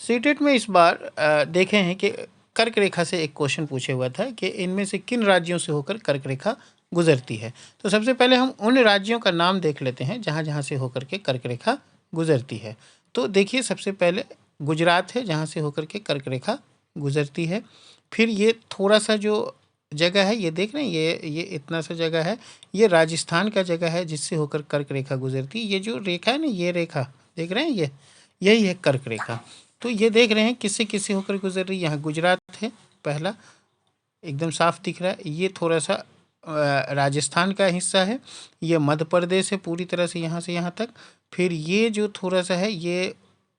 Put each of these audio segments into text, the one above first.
CTET में इस बार देखे हैं कि कर्क रेखा से एक क्वेश्चन पूछे हुआ था कि इनमें से किन राज्यों से होकर कर्क रेखा गुजरती है। तो सबसे पहले हम उन राज्यों का नाम देख लेते हैं जहाँ जहाँ से होकर के कर्क रेखा गुजरती है। तो देखिए, सबसे पहले गुजरात है जहाँ से होकर के कर्क रेखा गुजरती है। फिर ये थोड़ा सा जो जगह है, ये देख रहे हैं, ये इतना सा जगह है, ये राजस्थान का जगह है जिससे होकर कर्क रेखा गुजरती है। ये जो रेखा है ना, ये रेखा देख रहे हैं, यही है कर्क रेखा। तो ये देख रहे हैं किससे किससे होकर गुजर रही है। यहाँ गुजरात है पहला, एकदम साफ दिख रहा है। ये थोड़ा सा राजस्थान का हिस्सा है। ये मध्य प्रदेश है पूरी तरह से यहाँ से यहाँ तक। फिर ये जो थोड़ा सा है, ये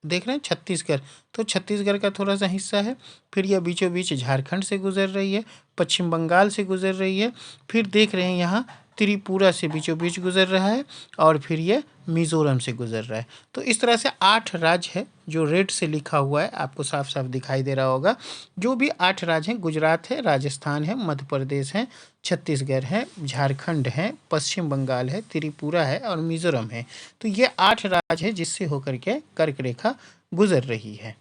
देख रहे हैं छत्तीसगढ़, तो छत्तीसगढ़ का थोड़ा सा हिस्सा है। फिर यह बीचों बीच झारखंड से गुजर रही है, पश्चिम बंगाल से गुजर रही है। फिर देख रहे हैं यहाँ त्रिपुरा से बीचों बीच गुजर रहा है, और फिर ये मिज़ोरम से गुजर रहा है। तो इस तरह से 8 राज्य है जो रेड से लिखा हुआ है, आपको साफ साफ दिखाई दे रहा होगा। जो भी 8 राज्य हैं, गुजरात है, राजस्थान है, मध्य प्रदेश है, छत्तीसगढ़ है, झारखंड है, पश्चिम बंगाल है, त्रिपुरा है और मिज़ोरम है। तो ये 8 राज्य है जिससे होकर के कर्क रेखा गुजर रही है।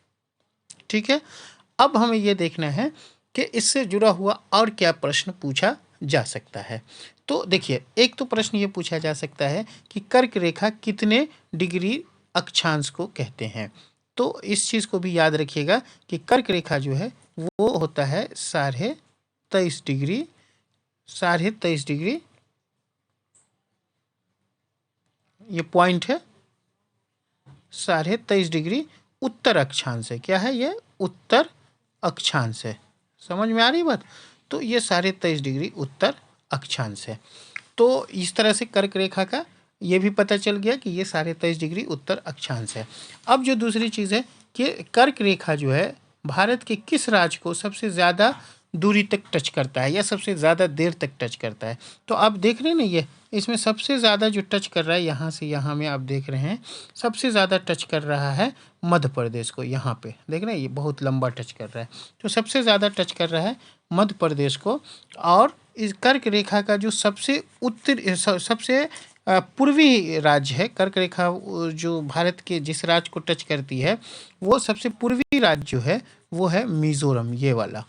ठीक है, अब हमें ये देखना है कि इससे जुड़ा हुआ और क्या प्रश्न पूछा जा सकता है। तो देखिए, एक तो प्रश्न ये पूछा जा सकता है कि कर्क रेखा कितने डिग्री अक्षांश को कहते हैं। तो इस चीज़ को भी याद रखिएगा कि कर्क रेखा जो है वो होता है 23.5 डिग्री, 23.5 डिग्री ये पॉइंट है, 23.5 डिग्री उत्तर अक्षांश है। क्या है ये? उत्तर अक्षांश है। समझ में आ रही बात? तो ये 23.5 डिग्री उत्तर अक्षांश है। तो इस तरह से कर्क रेखा का ये भी पता चल गया कि ये 23.5 डिग्री उत्तर अक्षांश है। अब जो दूसरी चीज़ है कि कर्क रेखा जो है भारत के किस राज्य को सबसे ज़्यादा दूरी तक टच करता है या सबसे ज़्यादा देर तक टच करता है। तो आप देख रहे हैं ना, ये इसमें सबसे ज़्यादा जो टच कर रहा है यहाँ से यहाँ में, आप देख रहे हैं सबसे ज़्यादा टच कर रहा है मध्य प्रदेश को। यहाँ पे देख रहे हैं ये बहुत लंबा टच कर रहा है, तो सबसे ज़्यादा टच कर रहा है मध्य प्रदेश को। और इस कर्क रेखा का जो सबसे सबसे पूर्वी राज्य है, कर्क रेखा जो भारत के जिस राज्य को टच करती है वो सबसे पूर्वी राज्य जो है वो है मिज़ोरम, ये वाला।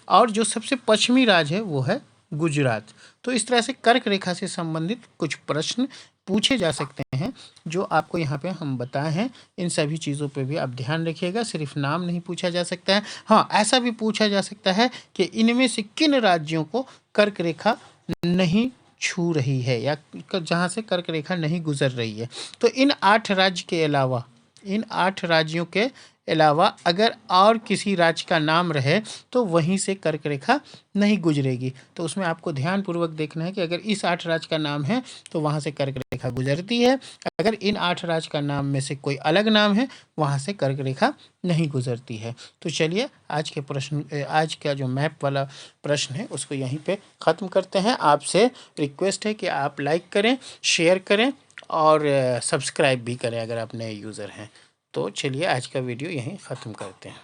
और जो सबसे पश्चिमी राज्य है वो है गुजरात। तो इस तरह से कर्क रेखा से संबंधित कुछ प्रश्न पूछे जा सकते हैं जो आपको यहाँ पे हम बताए हैं। इन सभी चीज़ों पे भी आप ध्यान रखिएगा, सिर्फ नाम नहीं पूछा जा सकता है। हाँ, ऐसा भी पूछा जा सकता है कि इनमें से किन राज्यों को कर्क रेखा नहीं छू रही है या जहाँ से कर्क रेखा नहीं गुजर रही है। तो इन 8 राज्य के अलावा, इन 8 राज्यों के अलावा अगर और किसी राज्य का नाम रहे तो वहीं से कर्क रेखा नहीं गुजरेगी। तो उसमें आपको ध्यानपूर्वक देखना है कि अगर इस 8 राज्य का नाम है तो वहाँ से कर्क रेखा गुजरती है, अगर इन 8 राज्य का नाम में से कोई अलग नाम है वहाँ से कर्क रेखा नहीं गुजरती है। तो चलिए, आज के प्रश्न, आज का जो मैप वाला प्रश्न है उसको यहीं पे ख़त्म करते हैं। आपसे रिक्वेस्ट है कि आप लाइक करें, शेयर करें और सब्सक्राइब भी करें अगर आप नए यूज़र हैं। तो चलिए, आज का वीडियो यहीं ख़त्म करते हैं।